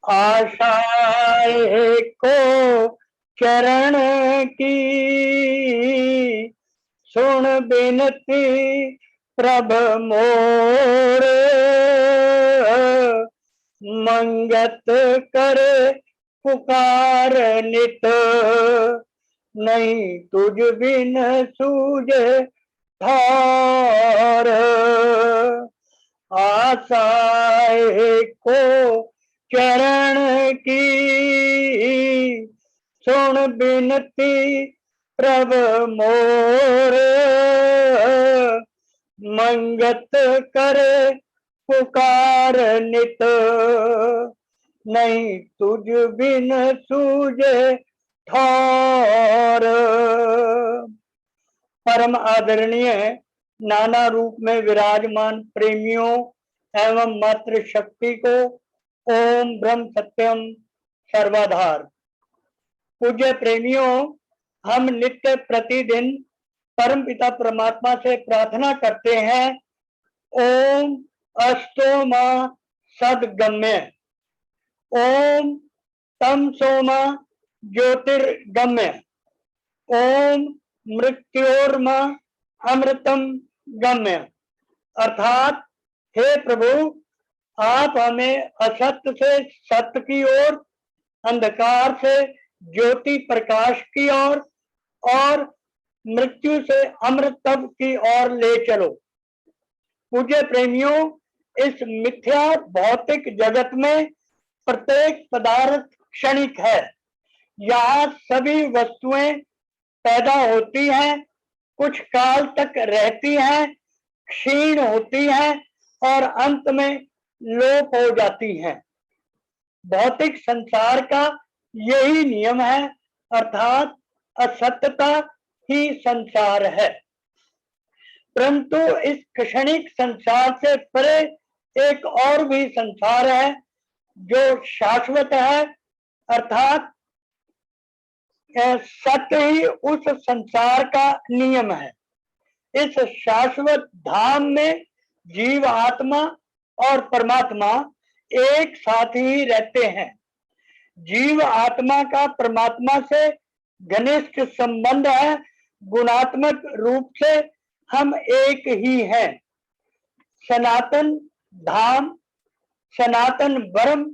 आशाए को चरण की सुन बिनती प्रभ मोर, मंगत करे पुकार नित, नहीं तुझ बिन सूझे ठार। आशाए को चरण की सुन बिनती प्रभ मोर, मंगत करे पुकार नित, नहीं तुझ बिन सूझे ठार। परम आदरणीय नाना रूप में विराजमान प्रेमियों एवं मातृ शक्ति को ओम ब्रह्म सत्यम सर्वाधार। पूज्य प्रेमियों, हम नित्य प्रतिदिन परम पिता परमात्मा से प्रार्थना करते हैं, ओम अस्तो मा सदगम्य, ओम तम सोमा ज्योतिर्गम्य, ओम मृत्योर्मा अमृतम गम्य। अर्थात हे प्रभु, आप हमें असत्य से सत्य की ओर, अंधकार से ज्योति प्रकाश की ओर और मृत्यु से अमृत तब की ओर ले चलो। पूज्य प्रेमियों, इस मिथ्या भौतिक जगत में प्रत्येक पदार्थ क्षणिक है। यहाँ सभी वस्तुएं पैदा होती हैं, कुछ काल तक रहती हैं, क्षीण होती हैं और अंत में लोप हो जाती हैं। भौतिक संसार का यही नियम है, अर्थात असत्यता ही संसार है। परंतु इस क्षणिक संसार से परे एक और भी संसार है जो शाश्वत है, अर्थात सत्य ही उस संसार का नियम है। इस शाश्वत धाम में जीव आत्मा और परमात्मा एक साथ ही रहते हैं। जीव आत्मा का परमात्मा से घनिष्ठ संबंध है, गुणात्मक रूप से हम एक ही हैं। सनातन धाम, सनातन ब्रह्म,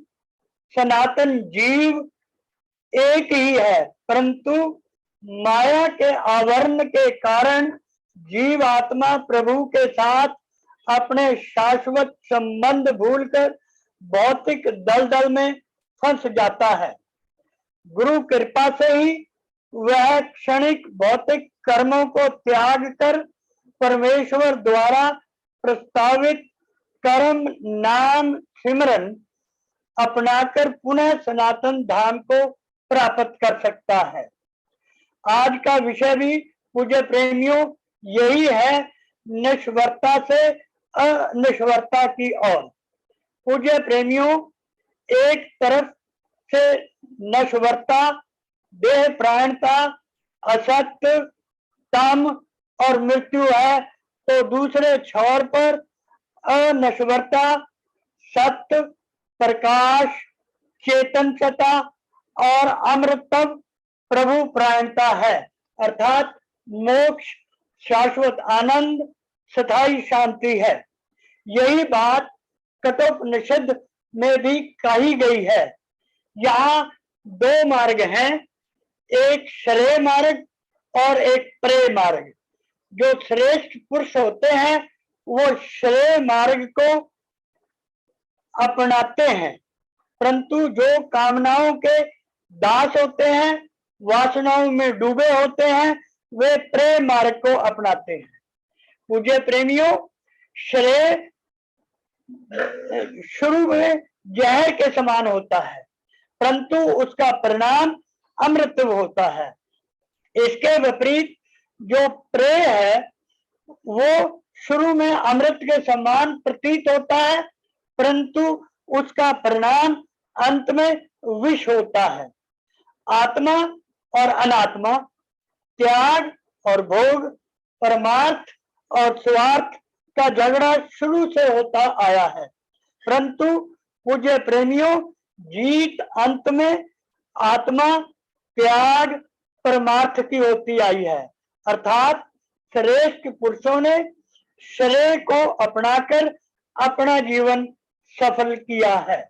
सनातन जीव एक ही है, परंतु माया के आवरण के कारण जीव आत्मा प्रभु के साथ अपने शाश्वत संबंध भूलकर भौतिक दलदल में फंस जाता है। गुरु कृपा से ही वह क्षणिक भौतिक कर्मों को त्याग कर परमेश्वर द्वारा प्रस्तावित कर्म नाम सिमरन अपनाकर पुनः सनातन धाम को प्राप्त कर सकता है। आज का विषय भी पूज्य प्रेमियों यही है, निष्वरता से अनिष्वरता की ओर। पूज्य प्रेमियों, एक तरफ से नश्वरता, देह प्राणता, असत्य, तम और मृत्यु है, तो दूसरे छोर पर अनश्वरता, सत्य, प्रकाश, चेतन सत्ता और अमृतत्व प्रभु प्राणता है, अर्थात मोक्ष, शाश्वत आनंद, स्थायी शांति है। यही बात कठोपनिषद में भी कही गई है। यहाँ दो मार्ग हैं, एक श्रेय मार्ग और एक प्रेय मार्ग। जो श्रेष्ठ पुरुष होते हैं वो श्रेय मार्ग को अपनाते हैं, परंतु जो कामनाओं के दास होते हैं, वासनाओं में डूबे होते हैं, वे प्रेय मार्ग को अपनाते हैं। पूज्य प्रेमियों, श्रेय शुरू में जहर के समान होता है, परंतु उसका परिणाम अमृत होता है। इसके विपरीत जो प्रेय है वो शुरू में अमृत के समान प्रतीत होता है, परंतु उसका परिणाम अंत में विष होता है। आत्मा और अनात्मा, त्याग और भोग, परमार्थ और स्वार्थ का झगड़ा शुरू से होता आया है, परंतु पूज्य प्रेमियों जीत अंत में आत्मा त्याग परमार्थ की होती आई है, अर्थात श्रेष्ठ पुरुषों ने शरीर को अपनाकर अपना जीवन सफल किया है।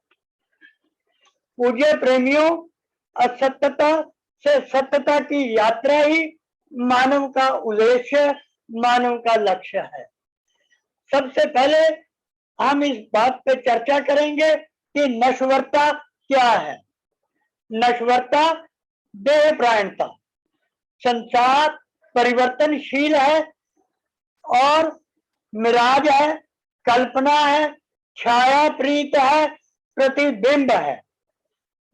पूज्य प्रेमियों, असत्यता से सत्यता की यात्रा ही मानव का उद्देश्य, मानव का लक्ष्य है। सबसे पहले हम इस बात पे चर्चा करेंगे कि नश्वरता क्या है। नश्वरता देह प्राणता। संसार परिवर्तनशील है और मिराज है, कल्पना है, छाया प्रीत है, प्रतिबिंब है।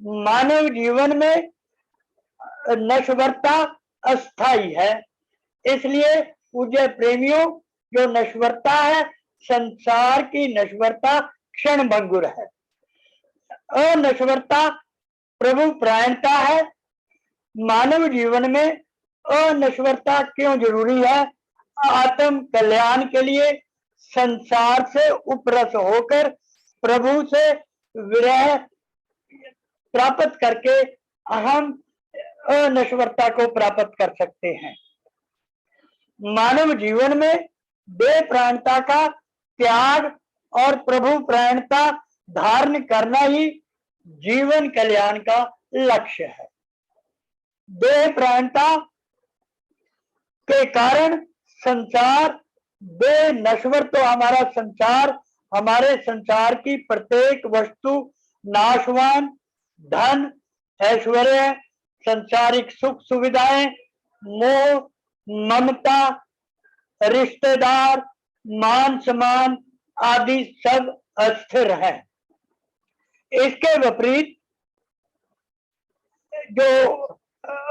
मानव जीवन में नश्वरता अस्थाई है। इसलिए पूज्य प्रेमियों, जो नश्वरता है, संसार की नश्वरता क्षण भंगुर है। अनश्वरता प्रभु प्राणता है। मानव जीवन में अनश्वरता क्यों जरूरी है? आत्म कल्याण के लिए संसार से उपरस होकर प्रभु से विरह प्राप्त करके हम अनश्वरता को प्राप्त कर सकते हैं। मानव जीवन में देह प्राणता का त्याग और प्रभु प्राणता धारण करना ही जीवन कल्याण का लक्ष्य है। देह प्राणता के कारण संसार देह नश्वर तो हमारा संसार, हमारे संसार की प्रत्येक वस्तु नाशवान, धन, ऐश्वर्य, संसारिक सुख सुविधाएं, मोह, ममता, रिश्तेदार, मान सम्मान आदि सब अस्थिर है। इसके विपरीत जो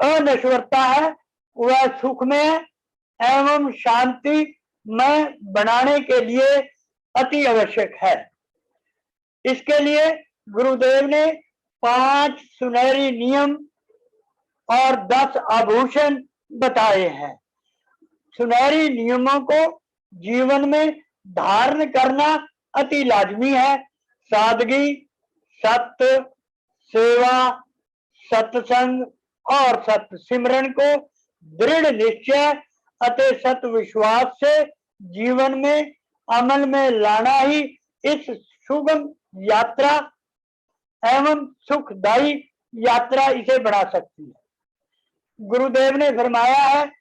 अनश्वरता है वह सुख में एवं शांति में बनाने के लिए अति आवश्यक है। इसके लिए गुरुदेव ने 5 सुनहरी नियम और 10 आभूषण बताए हैं। सुनहरी नियमों को जीवन में धारण करना अति लाजमी है। सादगी, सत्य, सेवा, सत्संग और सत्य सिमरन को दृढ़ निश्चय अते सत्य विश्वास से जीवन में अमल में लाना ही इस सुगम यात्रा एवं सुखदायी यात्रा इसे बढ़ा सकती है। गुरुदेव ने फरमाया है,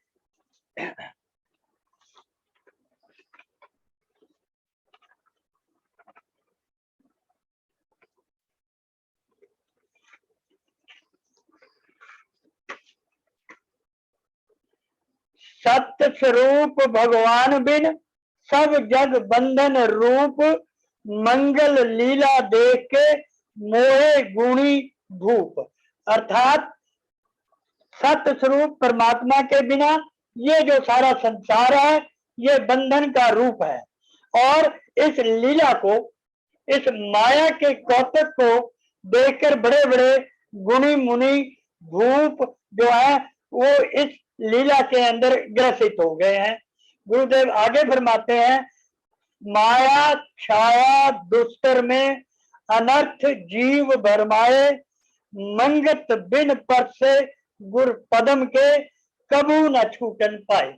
सत्य स्वरूप भगवान बिन सब जग बंधन रूप, मंगल लीला देख के मोहे गुणी भूप। अर्थात सत्य स्वरूप परमात्मा के बिना ये जो सारा संसार है ये बंधन का रूप है। और इस लीला को, इस माया के कौतक को देखकर बड़े बड़े गुणी मुनि भूप जो है वो इस लीला के अंदर ग्रसित हो गए हैं। गुरुदेव आगे फरमाते हैं, माया छाया दुस्तर में अनर्थ जीव भरमाए, मंगत बिन पर से गुर पदम के कबू न छूटन पाए।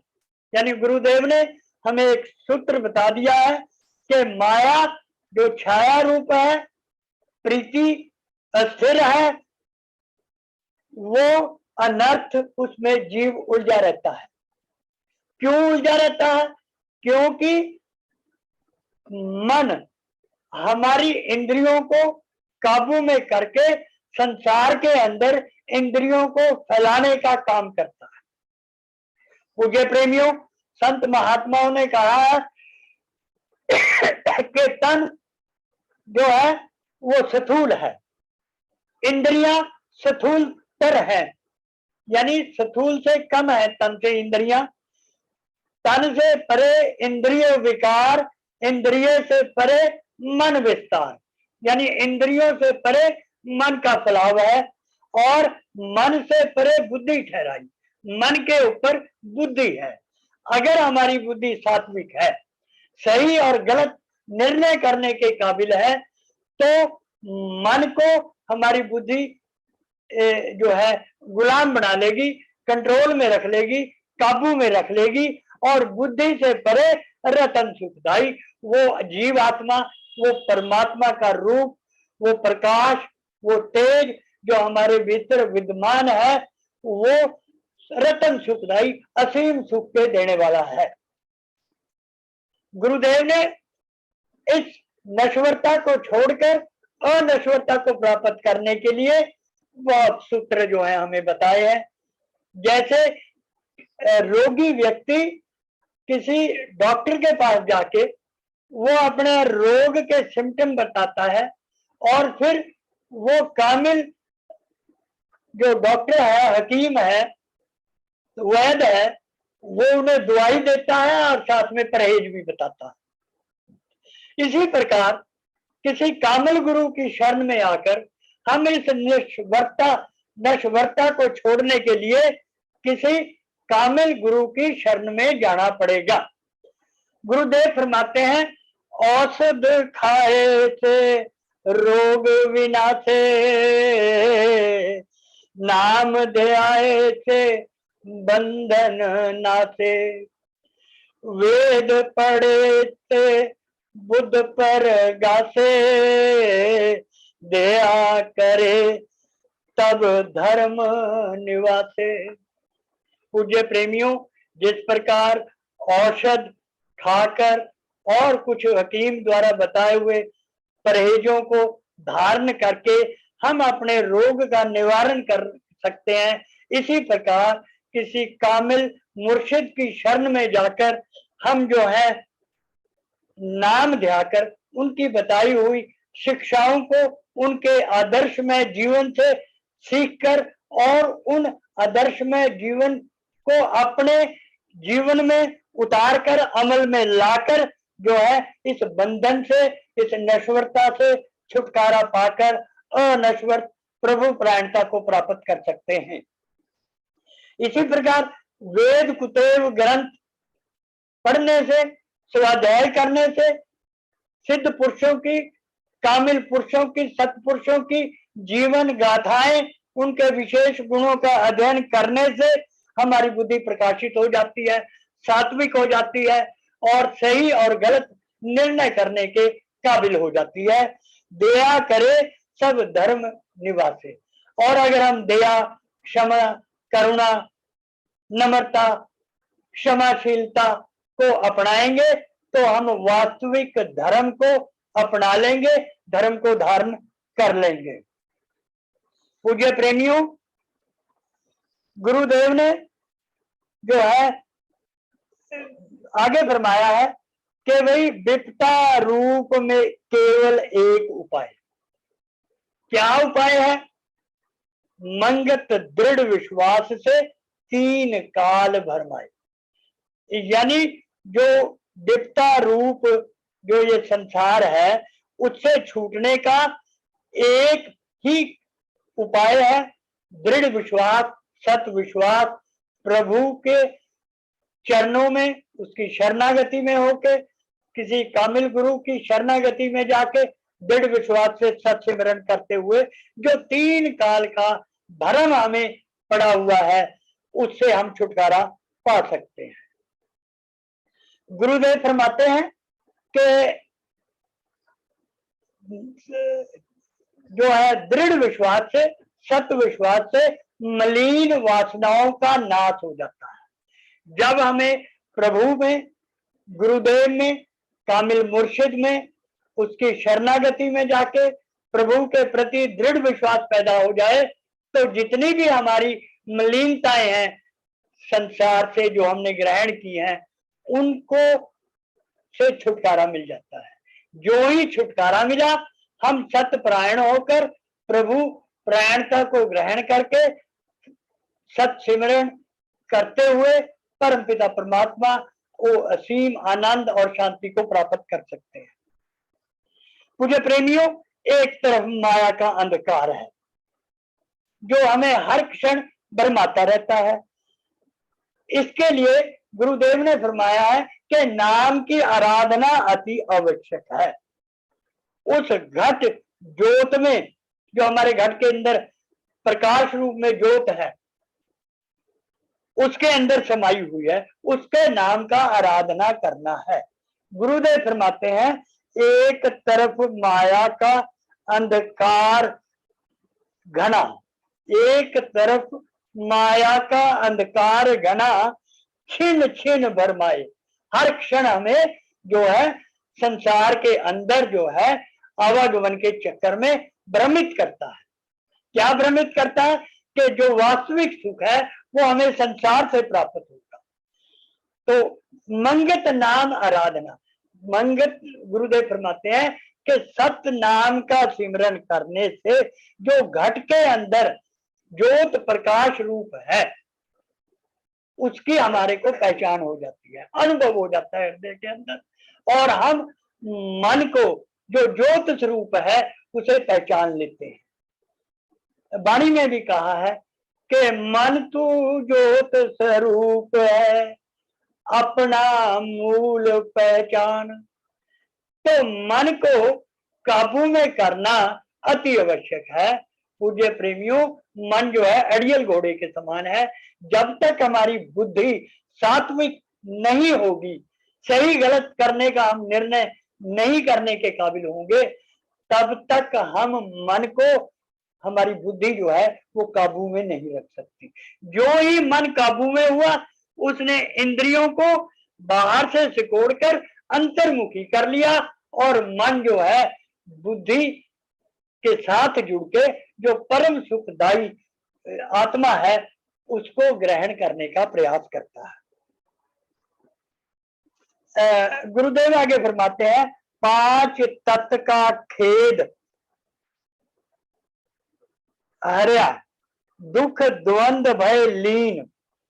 यानी गुरुदेव ने हमें एक सूत्र बता दिया है कि माया जो छाया रूप है, प्रीति अस्थिर है, वो अनर्थ उसमें जीव उलझा रहता है। क्यों उलझा रहता है? क्योंकि मन हमारी इंद्रियों को काबू में करके संसार के अंदर इंद्रियों को फैलाने का काम करता है। पूज्य प्रेमियों, संत महात्माओं ने कहा है कि तन जो है वो स्थूल है, इंद्रियां स्थूलतर है, यानी स्थूल से कम है तन से इंद्रियां। तन से परे इंद्रिय विकार, इंद्रिय से परे मन विस्तार, यानी इंद्रियों से परे मन का फैलाव है और मन से परे बुद्धि ठहराई, मन के ऊपर बुद्धि है। अगर हमारी बुद्धि सात्विक है, सही और गलत निर्णय करने के काबिल है, तो मन को हमारी बुद्धि जो है गुलाम बना लेगी, कंट्रोल में रख लेगी, काबू में रख लेगी, और बुद्धि से परे रतन सुखदाई वो जीव आत्मा, वो परमात्मा का रूप, वो प्रकाश, वो तेज जो हमारे भीतर विद्यमान है, वो रतन सुखदाई असीम सुख के देने वाला है। गुरुदेव ने इस नश्वरता को छोड़कर अनश्वरता को प्राप्त करने के लिए बहुत सूत्र जो है हमें बताए हैं। जैसे रोगी व्यक्ति किसी डॉक्टर के पास जाके वो अपने रोग के सिम्टम बताता है, और फिर वो कामिल जो डॉक्टर है, हकीम है, वैद्य है, वो उन्हें दवाई देता है और साथ में परहेज भी बताता है। इसी प्रकार किसी कामिल गुरु की शरण में आकर हम इस नश्वरता को छोड़ने के लिए किसी कामिल गुरु की शरण में जाना पड़ेगा। गुरुदेव फरमाते हैं, औषध खाए थे रोग विनाशे, नाम ध्याए थे बंधन नाथे, वेद पढ़े थे बुद्ध पर गासे, दया करे तब धर्म निवासे। पूज्य प्रेमियों, जिस प्रकार औषध खाकर और कुछ हकीम द्वारा बताए हुए परहेजों को धारण करके हम अपने रोग का निवारण कर सकते हैं, इसी प्रकार किसी कामिल मुर्शिद की शरण में जाकर हम जो है नाम ध्याकर उनकी बताई हुई शिक्षाओं को उनके आदर्श में जीवन से सीखकर और उन आदर्श में जीवन को अपने जीवन में उतारकर अमल में लाकर जो है इस बंधन से, इस नश्वरता से छुटकारा पाकर अनश्वर प्रभु परायणता को प्राप्त कर सकते हैं। इसी प्रकार वेद कुतेव ग्रंथ पढ़ने से, स्वाध्याय करने से, सिद्ध पुरुषों की, कामिल पुरुषों की, सत्पुरुषों की जीवन गाथाएं, उनके विशेष गुणों का अध्ययन करने से हमारी बुद्धि प्रकाशित हो जाती है, सात्विक हो जाती है और सही और गलत निर्णय करने के काबिल हो जाती है। दया करे सब धर्म निवासे। और अगर हम दया, क्षमा, करुणा, नम्रता, क्षमाशीलता को अपनाएंगे तो हम वास्तविक धर्म को अपना लेंगे, धर्म को धारण कर लेंगे। पूज्य प्रेमियों, गुरुदेव ने जो है आगे फरमाया है कि भाई विपता रूप में केवल एक उपाय। क्या उपाय है? मंगत दृढ़ विश्वास से 3 काल भरमाए। यानी जो विपता रूप जो ये संसार है उससे छूटने का एक ही उपाय है, दृढ़ विश्वास, सत विश्वास, प्रभु के चरणों में उसकी शरणागति में होके, किसी कामिल गुरु की शरणागति में जाके दृढ़ विश्वास से सत सिमरन करते हुए जो 3 काल का भरम हमें पड़ा हुआ है उससे हम छुटकारा पा सकते हैं। गुरुदेव फरमाते हैं कि जो है दृढ़ विश्वास से, सत विश्वास से मलिन वासनाओं का नाश हो जाता है। जब हमें प्रभु में, गुरुदेव में, कामिल मुर्शिद में, उसकी शरणागति में जाके प्रभु के प्रति दृढ़ विश्वास पैदा हो जाए तो जितनी भी हमारी मलिनताएं हैं संसार से जो हमने ग्रहण की हैं उनको से छुटकारा मिल जाता है। जो ही छुटकारा मिला हम सतपरायण होकर प्रभु परायणता को ग्रहण करके सत सिमरन करते हुए परमपिता परमात्मा को असीम आनंद और शांति को प्राप्त कर सकते हैं। पूज्य प्रेमियों, एक तरफ माया का अंधकार है जो हमें हर क्षण भरमाता रहता है। इसके लिए गुरुदेव ने फरमाया है कि नाम की आराधना अति आवश्यक है। उस घट ज्योत में, जो हमारे घट के अंदर प्रकाश रूप में ज्योत है, उसके अंदर समाई हुई है, उसके नाम का आराधना करना है। गुरुदेव फरमाते हैं, एक तरफ माया का अंधकार घना, एक तरफ माया का अंधकार घना छिन छिन भरमाए। हर क्षण हमें जो है संसार के अंदर जो है आवागमन के चक्कर में भ्रमित करता है। क्या भ्रमित करता है? कि जो वास्तविक सुख है वो हमें संसार से प्राप्त होगा। तो मंगत नाम आराधना, मंगत गुरुदेव फरमाते हैं कि सत्य नाम का सिमरन करने से जो घट के अंदर ज्योत प्रकाश रूप है उसकी हमारे को पहचान हो जाती है, अनुभव हो जाता है हृदय के अंदर, और हम मन को जो ज्योत स्वरूप है उसे पहचान लेते हैं। वाणी में भी कहा है कि मन तू ज्योत स्वरूप है, अपना मूल पहचान। तो मन को काबू में करना अति आवश्यक है। पूज्य प्रेमियों, मन जो है अड़ियल घोड़े के समान है। जब तक हमारी बुद्धि सात्विक नहीं होगी, सही गलत करने का हम निर्णय नहीं करने के काबिल होंगे, तब तक हम मन को, हमारी बुद्धि जो है वो काबू में नहीं रख सकती। जो ही मन काबू में हुआ, उसने इंद्रियों को बाहर से सिकोड़कर अंतर्मुखी कर लिया, और मन जो है बुद्धि के साथ जुड़ के जो परम सुखदायी आत्मा है उसको ग्रहण करने का प्रयास करता है। गुरुदेव आगे फरमाते हैं, 5 तत्व का खेद हर्या, दुख द्वंद भय लीन।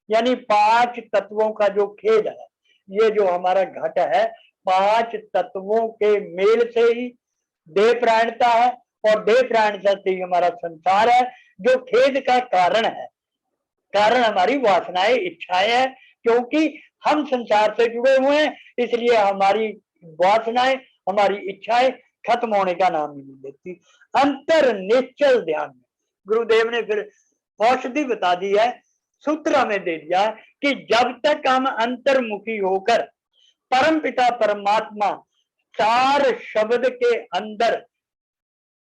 यानी 5 तत्वों का जो खेद है, ये जो हमारा घट है 5 तत्वों के मेल से ही देह प्राणता है, और देह प्राणता से ही हमारा संसार है। जो खेद का कारण है, कारण हमारी वासनाएं, इच्छाएं है, क्योंकि हम संसार से जुड़े हुए हैं, इसलिए हमारी वासनाएं, हमारी इच्छाएं खत्म होने का नाम ही नहीं लेती। अंतर निश्चल ध्यान में गुरुदेव ने फिर औषधि बता दी है, सूत्र हमें दे दिया है कि जब तक हम अंतर्मुखी होकर परम पिता परमात्मा 4 शब्द के अंदर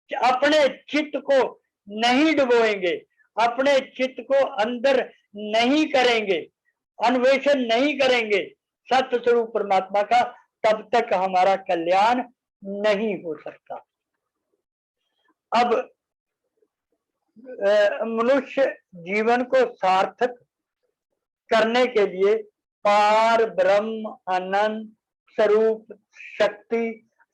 अपने चित्त को नहीं डुबोएंगे, अपने चित्त को अंदर नहीं करेंगे, अन्वेषण नहीं करेंगे सत्य स्वरूप परमात्मा का, तब तक हमारा कल्याण नहीं हो सकता। अब मनुष्य जीवन को सार्थक करने के लिए पार ब्रह्म अनंत स्वरूप शक्ति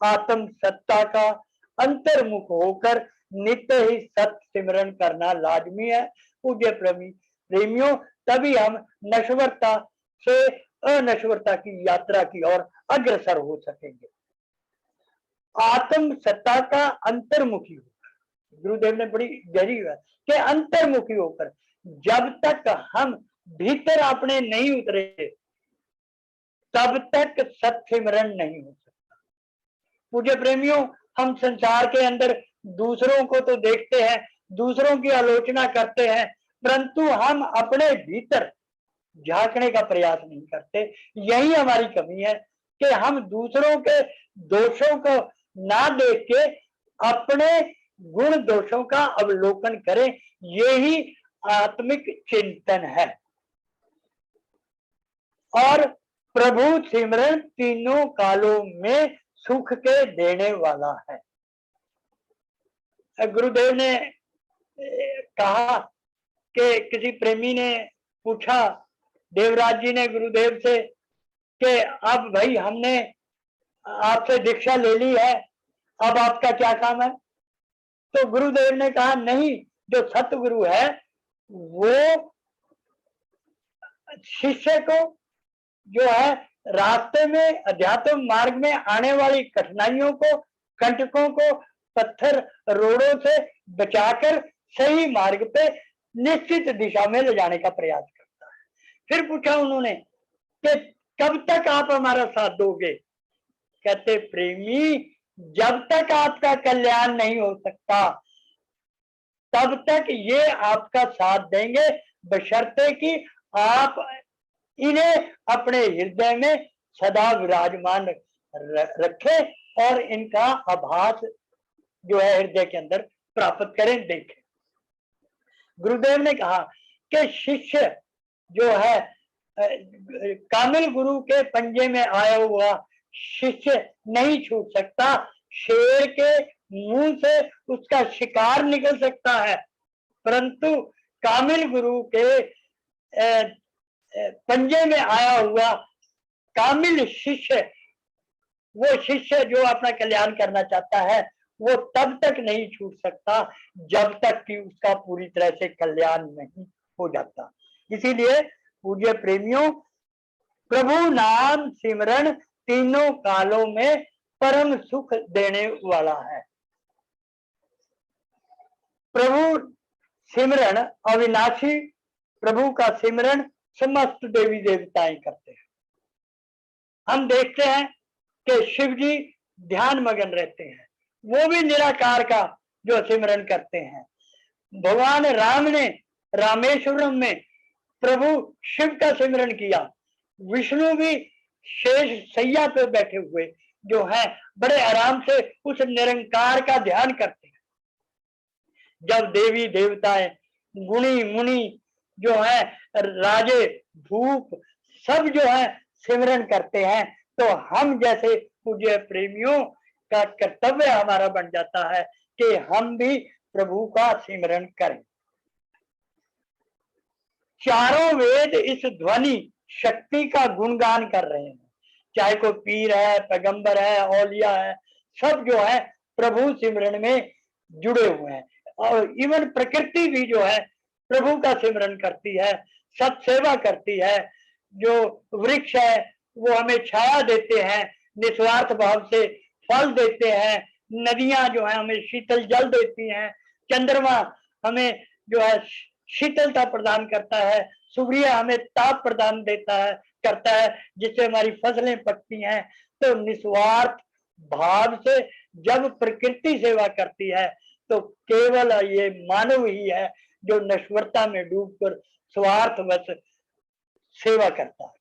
आत्म सत्ता का अंतर्मुख होकर नित्य ही सत्य सिमरन करना लाजमी है। पूज्य प्रेमियों, तभी हम नश्वरता से अनश्वरता की यात्रा की ओर अग्रसर हो सकेंगे। आत्म सत्ता का अंतर्मुखी होकर, गुरुदेव ने बड़ी गहरी बात कि अंतर्मुखी होकर जब तक हम भीतर अपने नहीं उतरे तब तक सत्य सिमरन नहीं हो सकता। पूज्य प्रेमियों, हम संसार के अंदर दूसरों को तो देखते हैं, दूसरों की आलोचना करते हैं, परंतु हम अपने भीतर झांकने का प्रयास नहीं करते। यही हमारी कमी है कि हम दूसरों के दोषों को ना देख के अपने गुण दोषों का अवलोकन करें। यही आत्मिक चिंतन है। और प्रभु सिमरन तीनों कालों में सुख के देने वाला है। गुरुदेव ने कहा कि किसी प्रेमी ने पूछा देवराज जी ने गुरुदेव से कि अब भाई हमने आपसे दीक्षा ले ली है, अब आपका क्या काम है? तो गुरुदेव ने कहा, नहीं, जो सतगुरु है वो शिष्य को जो है रास्ते में अध्यात्म मार्ग में आने वाली कठिनाइयों को, कंटकों को पत्थर रोड़ों से बचाकर सही मार्ग पे निश्चित दिशा में ले जाने का प्रयास करता है। फिर पूछा उन्होंने कि कब तक आप हमारा साथ दोगे? कहते, प्रेमी, जब तक आपका कल्याण नहीं हो सकता तब तक ये आपका साथ देंगे, बशर्ते कि आप इन्हें अपने हृदय में सदा विराजमान रखें और इनका आभास जो है हृदय के अंदर प्राप्त करें, देखें। गुरुदेव ने कहा कि शिष्य जो है कामिल गुरु के पंजे में आया हुआ शिष्य नहीं छूट सकता। शेर के मुंह से उसका शिकार निकल सकता है, परंतु कामिल गुरु के पंजे में आया हुआ कामिल शिष्य, वो शिष्य जो अपना कल्याण करना चाहता है, वो तब तक नहीं छूट सकता जब तक कि उसका पूरी तरह से कल्याण नहीं हो जाता। इसीलिए पूज्य प्रेमियों, प्रभु नाम सिमरन तीनों कालों में परम सुख देने वाला है। प्रभु सिमरन अविनाशी, प्रभु का सिमरन समस्त देवी देवताएं करते हैं। हम देखते हैं कि शिव जी ध्यान मगन रहते हैं, वो भी निराकार का जो सिमरन करते हैं। भगवान राम ने रामेश्वरम में प्रभु शिव का सिमरन किया। विष्णु भी शेष सैया पे बैठे हुए जो है बड़े आराम से उस निरंकार का ध्यान करते हैं। जब देवी देवताएं, गुणी मुनि जो है, राजे भूप सब जो है सिमरन करते हैं, तो हम जैसे पूज्य प्रेमियों का कर्तव्य हमारा बन जाता है कि हम भी प्रभु का सिमरन करें। चारों वेद इस ध्वनि शक्ति का गुणगान कर रहे हैं, चाहे कोई पीर है, पैगंबर है, औलिया है, सब जो है प्रभु सिमरन में जुड़े हुए हैं। और इवन प्रकृति भी जो है प्रभु का सिमरन करती है, सत्सेवा करती है। जो वृक्ष है वो हमें छाया देते हैं, निस्वार्थ भाव से फल देते हैं। नदियां जो है हमें शीतल जल देती हैं। चंद्रमा हमें जो है शीतलता प्रदान करता है। सूर्य हमें ताप प्रदान करता है, जिससे हमारी फसलें पकती हैं। तो निस्वार्थ भाव से जब प्रकृति सेवा करती है तो केवल ये मानव ही है जो नश्वरता में डूबकर स्वार्थवश सेवा करता है,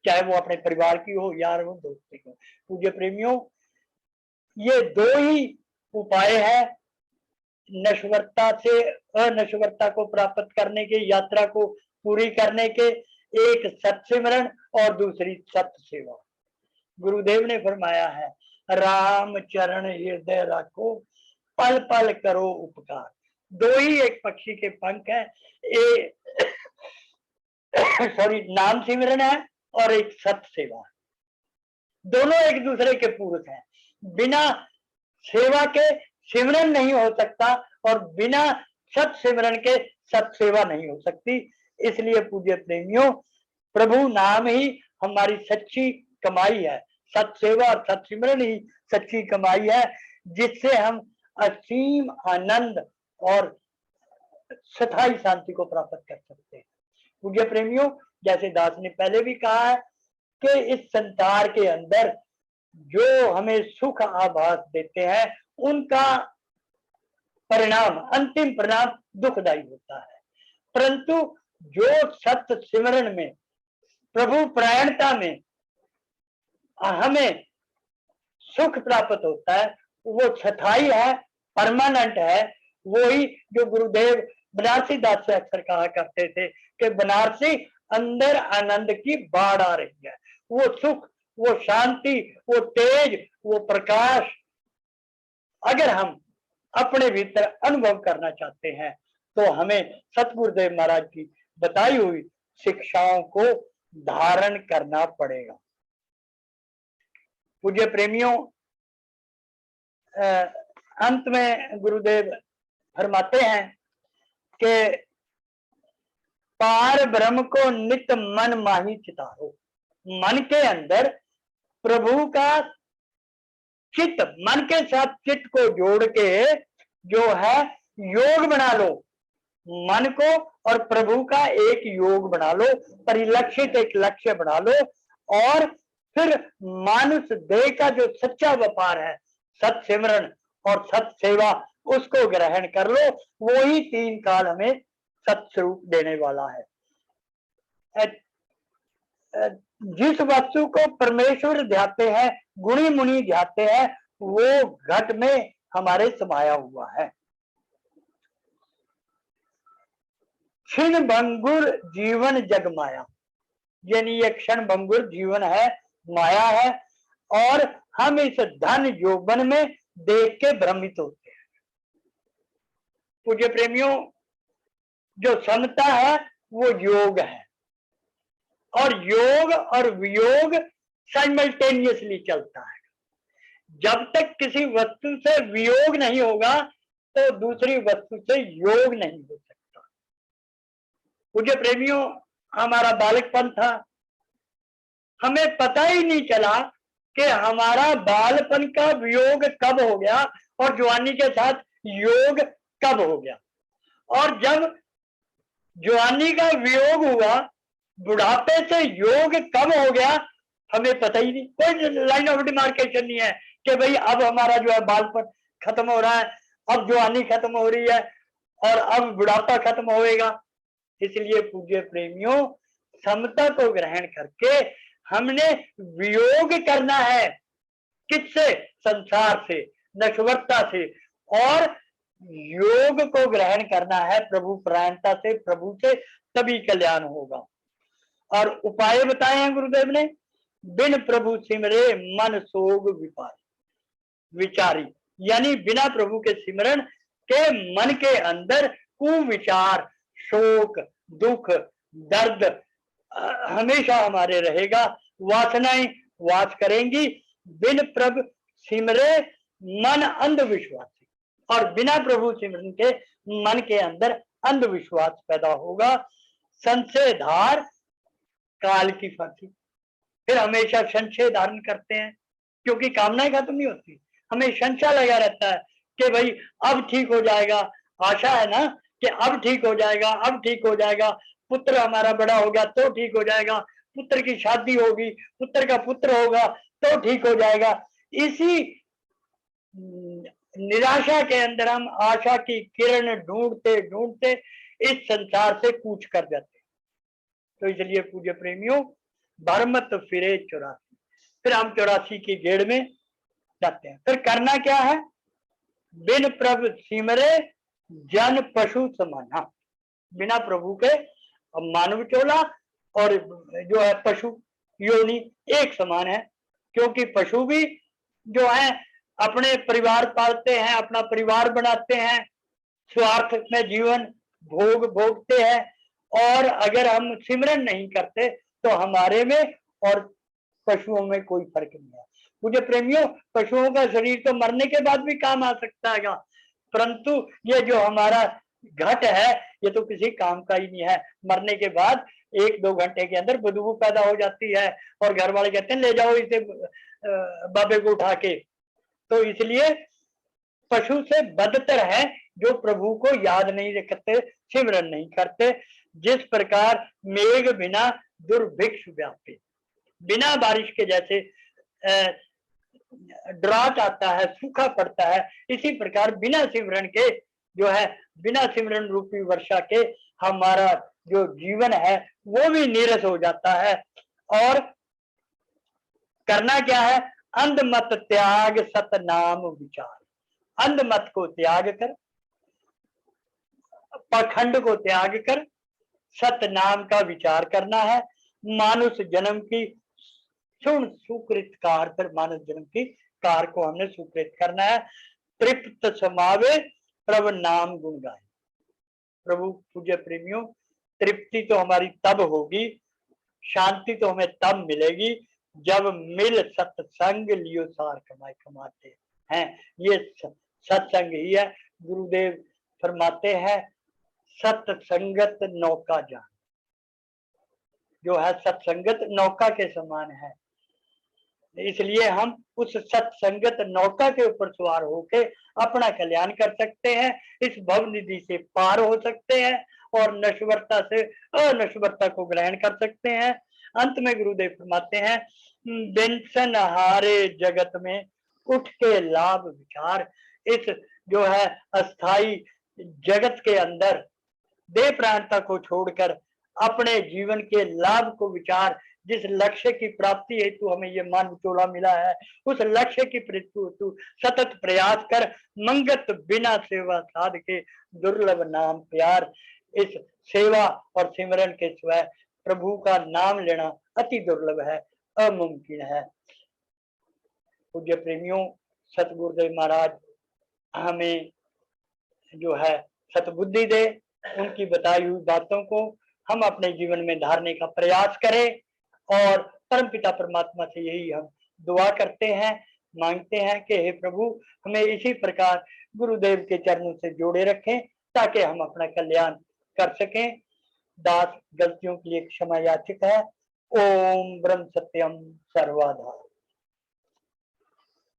चाहे वो अपने परिवार की हो, यार हो, दोस्ती हो। पूज्य प्रेमियों, ये दो ही उपाय है नश्वरता से अनश्वरता को प्राप्त करने के, यात्रा को पूरी करने के। एक सत्सिमरन और दूसरी सत्य सेवा। गुरुदेव ने फरमाया है, राम चरण हृदय रखो, पल पल करो उपकार। दो ही एक पक्षी के पंख है, नाम सिमरन है और एक सत्य सेवा है। दोनों एक दूसरे के पूरक हैं। बिना सेवा के सिमरन नहीं हो सकता और बिना सत सिमरन के सत सेवा नहीं हो सकती। इसलिए पूज्य प्रेमियों, प्रभु नाम ही हमारी सच्ची कमाई है, सत सेवा और सत सिमरन ही सच्ची कमाई है, जिससे हम असीम आनंद और स्थायी शांति को प्राप्त कर सकते हैं। पूज्य प्रेमियों, जैसे दास ने पहले भी कहा है कि इस संसार के अंदर जो हमें सुख आभास देते हैं, उनका परिणाम, अंतिम परिणाम दुखदायी होता है। परंतु जो सत्य सिमरन में, प्रभु परायणता में हमें सुख प्राप्त होता है, वो स्थायी है, परमानेंट है। वही जो गुरुदेव बनारसी दास से अक्सर कहा करते थे कि बनारसी अंदर आनंद की बाढ़ आ रही है। वो सुख, वो शांति, वो तेज, वो प्रकाश अगर हम अपने भीतर अनुभव करना चाहते हैं तो हमें सतगुरुदेव महाराज की बताई हुई शिक्षाओं को धारण करना पड़ेगा। पूज्य प्रेमियों, अंत में गुरुदेव फरमाते हैं कि पार ब्रह्म को नित मन माही चितारो। मन के अंदर प्रभु का चित्त, मन के साथ चित्त को जोड़ के जो है योग बना लो। मन को और प्रभु का एक योग बना लो, परिलक्षित एक लक्ष्य बना लो, और फिर मानुष देह का जो सच्चा व्यापार है, सत सिमरन और सत सेवा उसको ग्रहण कर लो, वो ही 3 काल हमें सत स्वरूप देने वाला है। जिस वस्तु को परमेश्वर ध्याते हैं, गुणी मुनि ध्याते हैं, वो घट में हमारे समाया हुआ है। क्षण भंगुर जीवन जग माया, यानी ये क्षण भंगुर जीवन है, माया है, और हम इस धन यौवन में देख के भ्रमित होते हैं। पूज्य प्रेमियों, जो समता है वो योग है, और योग और वियोग साइमल्टेनियसली चलता है। जब तक किसी वस्तु से वियोग नहीं होगा तो दूसरी वस्तु से योग नहीं हो सकता। पूज्य प्रेमियों, हमारा बालकपन था, हमें पता ही नहीं चला कि हमारा बालपन का वियोग कब हो गया और जवानी के साथ योग कब हो गया, और जब जवानी का वियोग हुआ, बुढ़ापे से योग कब हो गया, हमें पता ही नहीं। कोई लाइन ऑफ डिमार्केशन नहीं है कि भाई अब हमारा जो है बालपन खत्म हो रहा है, अब जवानी खत्म हो रही है और अब बुढ़ापा खत्म होएगा। इसलिए पूज्य प्रेमियों, समता को ग्रहण करके हमने वियोग करना है। किससे? संसार से, नश्वरता से, और योग को ग्रहण करना है प्रभु परायणता से, प्रभु से, तभी कल्याण होगा। और उपाय बताए हैं गुरुदेव ने, बिन प्रभु सिमरे मन सोग विचारी, यानी बिना प्रभु के सिमरन के मन के अंदर कुविचार, शोक, दुख, दर्द हमेशा हमारे रहेगा, वासनाएं वास करेंगी। बिन प्रभु सिमरे मन अंधविश्वासी, और बिना प्रभु सिमरन के मन के अंदर अंधविश्वास पैदा होगा। संशय धार काल की फांसी, फिर हमेशा संशय धारण करते हैं, क्योंकि कामनाएं खत्म नहीं होती, हमें संशय लगा रहता है कि भाई अब ठीक हो जाएगा, आशा है ना कि अब ठीक हो जाएगा, अब ठीक हो जाएगा, पुत्र हमारा बड़ा हो गया तो ठीक हो जाएगा, पुत्र की शादी होगी, पुत्र का पुत्र होगा तो ठीक हो जाएगा। इसी निराशा के अंदर हम आशा की किरण ढूंढते ढूंढते इस संसार से कूच कर जाते हैं। तो इसलिए पूज्य प्रेमियों, भरमत फिरे 84, फिर हम 84 की गेड़ में जाते हैं। फिर करना क्या है? बिन प्रभु सिमरे जन पशु समाना, बिना प्रभु के मानव चोला और जो है पशु योनि एक समान है, क्योंकि पशु भी जो है अपने परिवार पालते हैं, अपना परिवार बनाते हैं, स्वार्थ में जीवन भोगते हैं, और अगर हम सिमरन नहीं करते तो हमारे में और पशुओं में कोई फर्क नहीं है। मुझे प्रेमियों, पशुओं का शरीर तो मरने के बाद भी काम आ सकता है, परंतु ये जो हमारा घट है ये तो किसी काम का ही नहीं है। मरने के बाद 1-2 घंटे के अंदर बदबू पैदा हो जाती है और घर वाले कहते हैं ले जाओ इसे बाबे को उठा के। तो इसलिए पशु से बदतर है जो प्रभु को याद नहीं रखते, सिमरन नहीं करते। जिस प्रकार मेघ बिना दुर्भिक्ष व्यापी, बिना बारिश के जैसे ड्राट आता है, सूखा पड़ता है, इसी प्रकार बिना सिमरन के जो है, बिना सिमरन रूपी वर्षा के हमारा जो जीवन है वो भी नीरस हो जाता है। और करना क्या है? अंधमत त्याग सतनाम विचार, अंधमत को त्याग कर, पाखंड को त्याग कर सतनाम का विचार करना है। मानुष जन्म की सुन सुकृत कार पर, मानव जन्म की कार को हमने सुकृत करना है। तृप्त समावे प्रभु नाम गुण गाए। प्रभु पूज्य प्रेमियों, तृप्ति तो हमारी तब होगी, शांति तो हमें तब मिलेगी जब मिल सत्संग लियो सार कमाते हैं। ये सत्संग ही है। गुरुदेव फरमाते हैं सत्संगत नौका जान, जो है सत्संगत नौका के समान है। इसलिए हम उस सत्संगत नौका के ऊपर सवार होके अपना कल्याण कर सकते हैं, इस भव निधि से पार हो सकते हैं और नश्वरता से अनश्वरता को ग्रहण कर सकते हैं। अंत में गुरुदेव फरमाते हैं बेंसन हारे जगत में उठ के लाभ विचार, इस जो है अस्थाई जगत के अंदर देह प्राणता को छोड़कर अपने जीवन के लाभ को विचार, जिस लक्ष्य की प्राप्ति हेतु हमें ये मान विचोला मिला है, उस लक्ष्य की हेतु सतत प्रयास कर, मंगत बिना सेवा साध के दुर्लभ नाम प्यार। इस सेवा और सिमरन के सिवाय प्रभु का नाम लेना अति दुर्लभ है, अमुमकिन है। पूज्य प्रेमियों, सतगुरुदेव महाराज हमें जो है सतबुद्धि दे, उनकी बताई हुई बातों को हम अपने जीवन में धारने का प्रयास करें और परमपिता परमात्मा से यही हम दुआ करते हैं, मांगते हैं कि हे प्रभु हमें इसी प्रकार गुरुदेव के चरणों से जोड़े रखें ताकि हम अपना कल्याण कर सकें। दास गलतियों के लिए क्षमा याचित है। ओम ब्रह्म सत्यम सर्वदा।